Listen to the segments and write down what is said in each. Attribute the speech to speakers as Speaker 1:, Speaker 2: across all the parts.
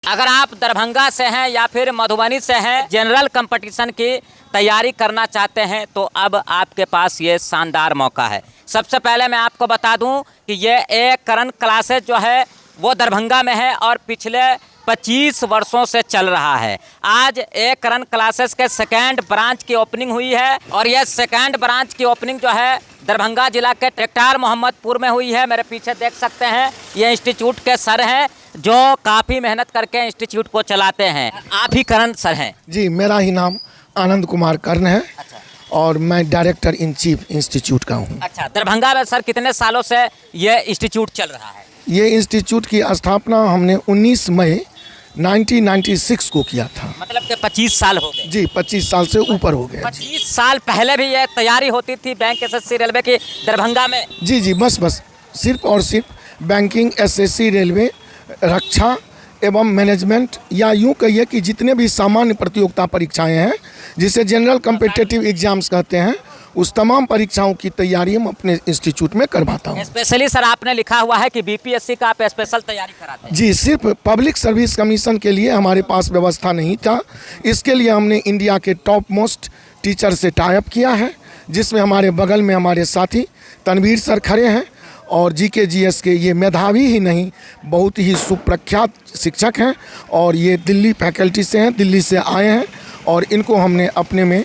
Speaker 1: अगर आप दरभंगा से हैं या फिर मधुबनी से हैं, जनरल कंपटीशन की तैयारी करना चाहते हैं तो अब आपके पास ये शानदार मौका है। सबसे पहले मैं आपको बता दूं कि ये एक करंट क्लासेस जो है वो दरभंगा में है और पिछले 25 वर्षों से चल रहा है। आज एक करंट क्लासेस के सेकेंड ब्रांच की ओपनिंग हुई है और यह सेकेंड ब्रांच की ओपनिंग जो है दरभंगा जिला के ट्रेक्टार मोहम्मदपुर में हुई है। मेरे पीछे देख सकते हैं ये इंस्टीट्यूट के सर हैं जो काफ़ी मेहनत करके इंस्टीट्यूट को चलाते हैं। आप ही करण सर हैं?
Speaker 2: जी, मेरा ही नाम आनंद कुमार कर्ण है।
Speaker 1: अच्छा।
Speaker 2: और मैं डायरेक्टर इन चीफ इंस्टीट्यूट का हूँ।
Speaker 1: अच्छा, दरभंगा में सर कितने सालों से ये इंस्टीट्यूट चल रहा है?
Speaker 2: ये इंस्टीट्यूट की स्थापना हमने 19 मई 1996 को किया था।
Speaker 1: मतलब कि 25 साल हो गए?
Speaker 2: जी, 25 साल से ऊपर हो गए।
Speaker 1: 25 साल पहले भी ये तैयारी होती थी बैंक एसएससी रेलवे की दरभंगा में?
Speaker 2: जी, बस सिर्फ और सिर्फ बैंकिंग, एसएससी, रेलवे, रक्षा एवं मैनेजमेंट, या यूँ कहिए कि जितने भी सामान्य प्रतियोगिता परीक्षाएं हैं जिसे जनरल कम्पिटिटिव एग्जाम्स कहते हैं, उस तमाम परीक्षाओं की तैयारी हम अपने इंस्टीट्यूट में करवाता हूँ।
Speaker 1: स्पेशली सर आपने लिखा हुआ है कि बीपीएससी का आप स्पेशल तैयारी कराते हैं?
Speaker 2: जी, सिर्फ पब्लिक सर्विस कमीशन के लिए हमारे पास व्यवस्था नहीं था। इसके लिए हमने इंडिया के टॉप मोस्ट टीचर से टाई अप किया है, जिसमें हमारे बगल में हमारे साथी तनवीर सर खड़े हैं और जीके जीएस के ये मेधावी ही नहीं, बहुत ही सुप्रख्यात शिक्षक हैं और ये दिल्ली फैकल्टी से हैं, दिल्ली से आए हैं और इनको हमने अपने में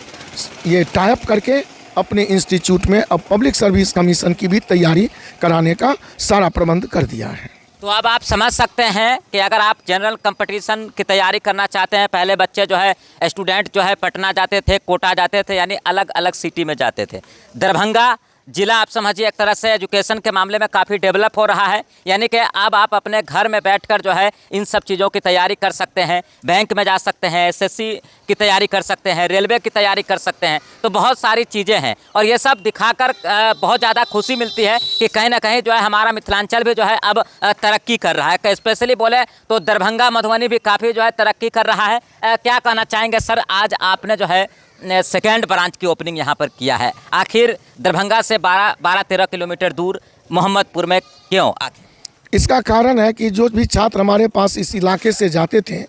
Speaker 2: ये टाई अप करके अपने इंस्टीट्यूट में अब पब्लिक सर्विस कमीशन की भी तैयारी कराने का सारा प्रबंध कर दिया है।
Speaker 1: तो अब आप समझ सकते हैं कि अगर आप जनरल कंपटीशन की तैयारी करना चाहते हैं, पहले बच्चे जो है स्टूडेंट जो है पटना जाते थे, कोटा जाते थे, यानी अलग अलग सिटी में जाते थे। दरभंगा जिला आप समझिए एक तरह से एजुकेशन के मामले में काफ़ी डेवलप हो रहा है, यानी कि अब आप अपने घर में बैठकर जो है इन सब चीज़ों की तैयारी कर सकते हैं। बैंक में जा सकते हैं, एसएससी की तैयारी कर सकते हैं, रेलवे की तैयारी कर सकते हैं। तो बहुत सारी चीज़ें हैं और ये सब दिखाकर बहुत ज़्यादा खुशी मिलती है कि कहीं ना कहीं जो है हमारा मिथिलांचल भी जो है अब तरक्की कर रहा है। स्पेशली बोले तो दरभंगा मधुबनी भी काफ़ी जो है तरक्की कर रहा है। क्या कहना चाहेंगे सर, आज आपने जो है सेकेंड ब्रांच की ओपनिंग यहाँ पर किया है, आखिर दरभंगा से 12-13 किलोमीटर दूर मोहम्मदपुर में क्यों आखिर?
Speaker 2: इसका कारण है कि जो भी छात्र हमारे पास इस इलाके से जाते थे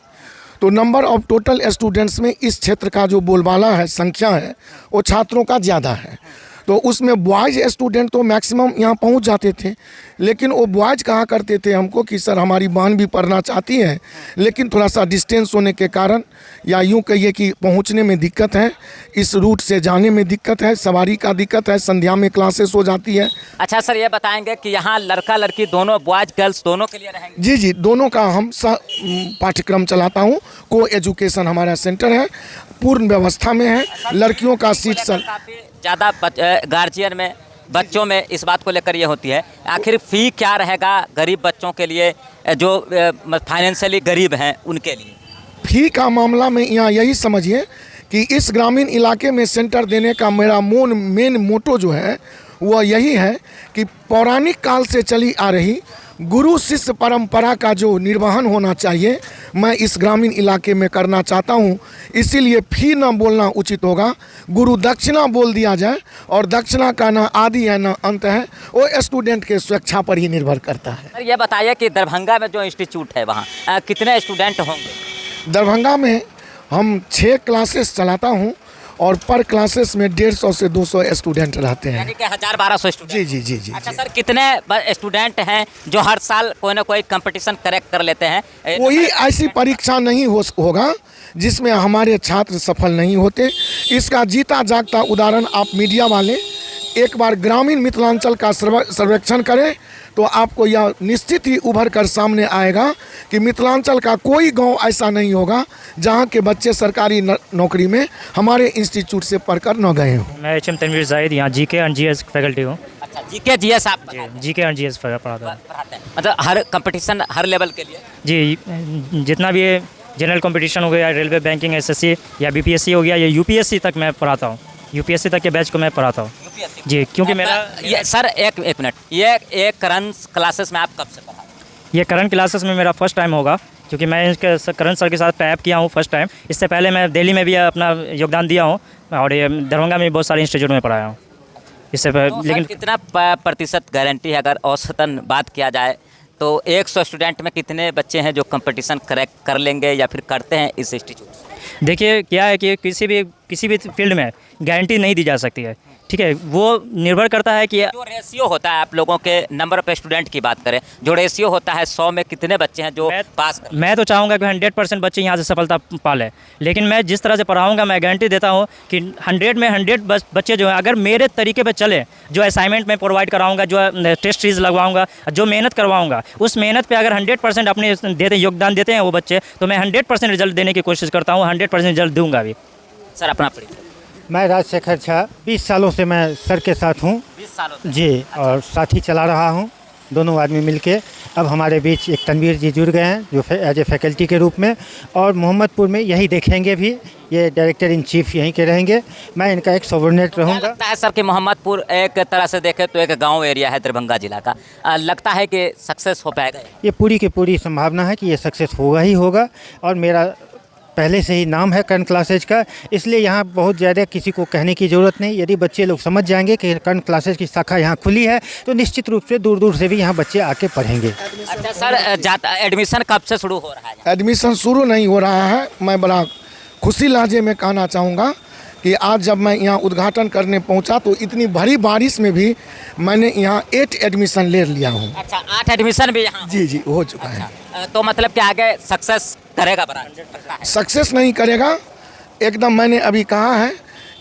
Speaker 2: तो नंबर ऑफ टोटल स्टूडेंट्स में इस क्षेत्र का जो बोलबाला है, संख्या है, वो छात्रों का ज़्यादा है। तो उसमें बॉयज़ स्टूडेंट तो मैक्सिमम यहाँ पहुँच जाते थे, लेकिन वो बॉयज़ कहा करते थे हमको कि सर हमारी बहन भी पढ़ना चाहती है, लेकिन थोड़ा सा डिस्टेंस होने के कारण या यूँ कहिए कि पहुँचने में दिक्कत है, इस रूट से जाने में दिक्कत है, सवारी का दिक्कत है, संध्या में क्लासेस हो जाती है।
Speaker 1: अच्छा सर, ये बताएंगे कि यहाँ लड़का लड़की दोनों, बॉयज़ गर्ल्स दोनों के लिए रहेंगे?
Speaker 2: जी, दोनों का हम पाठ्यक्रम चलाता हूँ। को एजुकेशन हमारा सेंटर है, पूर्ण व्यवस्था में है। लड़कियों का सीट
Speaker 1: ज़्यादा गार्जियन में, बच्चों में इस बात को लेकर ये होती है, आखिर फ़ी क्या रहेगा गरीब बच्चों के लिए जो फाइनेंशियली गरीब हैं उनके लिए?
Speaker 2: फी का मामला में यहाँ यही समझिए कि इस ग्रामीण इलाके में सेंटर देने का मेरा मेन मोटो जो है वह यही है कि पौराणिक काल से चली आ रही गुरु शिष्य परंपरा का जो निर्वहन होना चाहिए, मैं इस ग्रामीण इलाके में करना चाहता हूं। इसीलिए फी ना बोलना उचित होगा, गुरु दक्षिणा बोल दिया जाए और दक्षिणा का ना आदि है ना अंत है, वो स्टूडेंट के स्वेच्छा पर ही निर्भर करता है।
Speaker 1: सर ये बताइए कि दरभंगा में जो इंस्टीट्यूट है वहाँ कितने स्टूडेंट होंगे?
Speaker 2: दरभंगा में हम 6 क्लासेस चलाता हूँ और पर क्लासेस में 150 से 200 स्टूडेंट रहते हैं,
Speaker 1: यानी कि 1000-1200 स्टूडेंट।
Speaker 2: जी।
Speaker 1: अच्छा सर, कितने स्टूडेंट हैं जो हर साल कोई ना कोई कंपटीशन करेक्ट कर लेते हैं?
Speaker 2: कोई ऐसी परीक्षा नहीं होगा जिसमें हमारे छात्र सफल नहीं होते। इसका जीता जागता उदाहरण आप मीडिया वाले एक बार ग्रामीण मिथिलांचल का सर्वेक्षण करें तो आपको यह निश्चित ही उभर कर सामने आएगा कि मिथिलांचल का कोई गांव ऐसा नहीं होगा जहां के बच्चे सरकारी नौकरी में हमारे इंस्टीट्यूट से पढ़कर न गए हों।
Speaker 3: मैं एचएम तनवीर जाहिद, यहाँ जीके एंड जीएस फैकल्टी हूँ।
Speaker 1: अच्छा, जीके जीएस आप
Speaker 3: जीके एंड जीएस पढ़ाता हूँ।
Speaker 1: मतलब हर कंपटीशन हर लेवल के लिए?
Speaker 3: जी, जितना भी जनरल कंपटीशन हो गया, रेलवे, बैंकिंग, एसएससी या बीपीएससी हो गया, या यूपीएससी तक मैं पढ़ाता हूँ। यूपीएससी तक के बैच को मैं पढ़ाता हूँ जी, क्योंकि मेरा
Speaker 1: ये सर एक मिनट, ये करंट क्लासेस में आप कब से पढ़ा?
Speaker 3: ये करंट क्लासेस में मेरा फर्स्ट टाइम होगा, क्योंकि मैं करंट सर के साथ टाई अप किया हूँ फर्स्ट टाइम। इससे पहले मैं दिल्ली में भी अपना योगदान दिया हूँ और ये दरभंगा में बहुत सारे इंस्टीट्यूट में पढ़ाया हूँ इससे पहले।
Speaker 1: तो
Speaker 3: लेकिन
Speaker 1: कितना प्रतिशत गारंटी है, अगर औसतन बात किया जाए तो 100 स्टूडेंट में कितने बच्चे हैं जो कंपटीशन क्रैक कर लेंगे या फिर करते हैं इस इंस्टीट्यूट से?
Speaker 3: देखिए क्या है कि किसी भी फील्ड में गारंटी नहीं दी जा सकती है, ठीक है। वो निर्भर करता है कि
Speaker 1: जो रेशियो होता है, आप लोगों के नंबर ऑफ स्टूडेंट की बात करें, जो रेशियो होता है 100 में कितने बच्चे हैं जो पास कर?
Speaker 3: मैं तो चाहूँगा कि 100% बच्चे यहाँ से सफलता पा लें, लेकिन मैं जिस तरह से पढ़ाऊँगा मैं गारंटी देता हूँ कि 100 में 100 बच्चे जो हैं अगर मेरे तरीके पे चले, जो असाइनमेंट मैं प्रोवाइड कराऊँगा, जो टेस्ट सीरीज लगवाऊँगा, जो मेहनत करवाऊँगा, उस मेहनत पर अगर 100% अपने योगदान देते हैं वो बच्चे, तो मैं 100% रिजल्ट देने की कोशिश करता हूँ, 100% रिजल्ट दूँगा भी।
Speaker 1: सर अपना परिचय।
Speaker 4: मैं राजशेखर झा, 20 सालों से मैं सर के साथ हूँ
Speaker 1: 20 सालों से?
Speaker 4: जी, और साथी चला रहा हूँ, दोनों आदमी मिलके। अब हमारे बीच एक तनवीर जी जुड़ गए हैं जो एज ए फैकल्टी के रूप में, और मोहम्मदपुर में यही देखेंगे भी, ये डायरेक्टर इन चीफ यहीं के रहेंगे, मैं इनका एक सबॉर्डिनेट रहूँगा।
Speaker 1: लगता है सर कि मोहम्मदपुर एक तरह से देखें तो एक गांव एरिया है दरभंगा जिला का, लगता है कि सक्सेस हो पाएगा?
Speaker 4: ये पूरी की पूरी संभावना है कि ये सक्सेस होगा ही होगा, और मेरा पहले से ही नाम है कर्ण क्लासेज का, इसलिए यहाँ बहुत ज़्यादा किसी को कहने की ज़रूरत नहीं। यदि बच्चे लोग समझ जाएंगे कि कर्ण क्लासेज की शाखा यहाँ खुली है तो निश्चित रूप से दूर दूर से भी यहाँ बच्चे आके पढ़ेंगे।
Speaker 1: अच्छा सर, एडमिशन कब से शुरू हो रहा है?
Speaker 2: एडमिशन शुरू नहीं हो रहा है। मैं बड़ा खुशी लहजे में कहना चाहूँगा कि आज जब मैं यहाँ उद्घाटन करने पहुँचा तो इतनी भारी बारिश में भी मैंने यहाँ 8 एडमिशन ले लिया हूँ।
Speaker 1: अच्छा, 8 एडमिशन भी यहाँ?
Speaker 2: जी हो चुका है।
Speaker 1: तो मतलब कि आगे सक्सेस करेगा ब्रांच?
Speaker 2: सक्सेस नहीं करेगा, एकदम मैंने अभी कहा है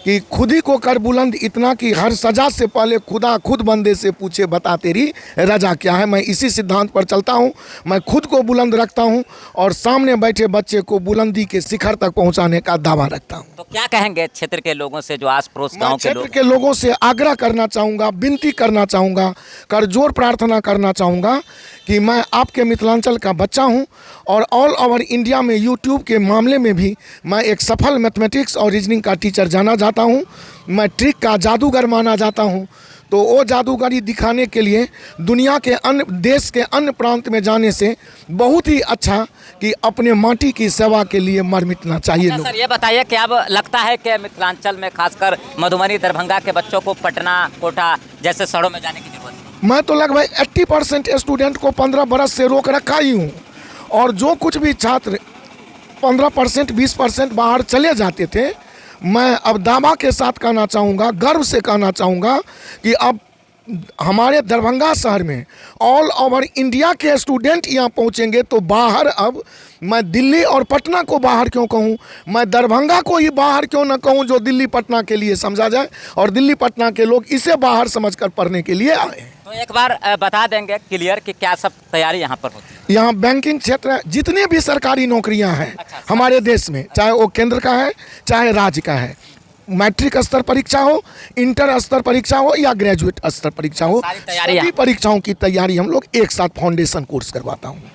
Speaker 2: कि खुद ही को कर बुलंद इतना कि हर सजा से पहले खुदा खुद बंदे से पूछे बता तेरी रजा क्या है। मैं इसी सिद्धांत पर चलता हूँ। मैं खुद को बुलंद रखता हूँ और सामने बैठे बच्चे को बुलंदी के शिखर तक पहुँचाने का दावा रखता हूँ।
Speaker 1: तो क्या कहेंगे क्षेत्र के लोगों से, जो आस पड़ोस गाँव के
Speaker 2: क्षेत्र के लोगों से आग्रह करना चाहूँगा, विनती करना चाहूँगा, करजोर प्रार्थना करना चाहूँगा कि मैं आपके मिथिलांचल का बच्चा हूं और ऑल ओवर इंडिया में यूट्यूब के मामले में भी मैं एक सफल मैथमेटिक्स और रीजनिंग का टीचर जाना जाता हूं। मैं ट्रिक का जादूगर माना जाता हूं। तो वो जादूगरी दिखाने के लिए दुनिया के अन्य देश के अन्य प्रांत में जाने से बहुत ही अच्छा कि अपने माटी की सेवा के लिए मर मिटना चाहिए।
Speaker 1: अच्छा सर, ये बताइए कि अब लगता है कि मिथिलांचल में खासकर मधुबनी दरभंगा के बच्चों को पटना कोटा जैसे शहरों में जाने की जरूरत है?
Speaker 2: मैं तो लगभग 80% स्टूडेंट को 15 बरस से रोक रखा ही हूँ, और जो कुछ भी छात्र 15% 20% बाहर चले जाते थे, मैं अब दावा के साथ कहना चाहूँगा, गर्व से कहना चाहूँगा कि अब हमारे दरभंगा शहर में ऑल ओवर इंडिया के स्टूडेंट यहाँ पहुँचेंगे। तो बाहर अब मैं दिल्ली और पटना को बाहर क्यों कहूँ, मैं दरभंगा को ही बाहर क्यों ना कहूँ, जो दिल्ली पटना के लिए समझा जाए, और दिल्ली पटना के लोग इसे बाहर समझकर पढ़ने के लिए आए हैं।
Speaker 1: तो एक बार बता देंगे क्लियर कि क्या सब तैयारी यहाँ पर होती है?
Speaker 2: यहाँ बैंकिंग क्षेत्र, जितने भी सरकारी नौकरियाँ हैं हमारे देश में, चाहे वो केंद्र का है चाहे राज्य का है, मैट्रिक स्तर परीक्षा हो, इंटर स्तर परीक्षा हो या ग्रेजुएट स्तर परीक्षा हो, सभी परीक्षाओं की तैयारी हम लोग एक साथ फाउंडेशन कोर्स करवाता हूँ।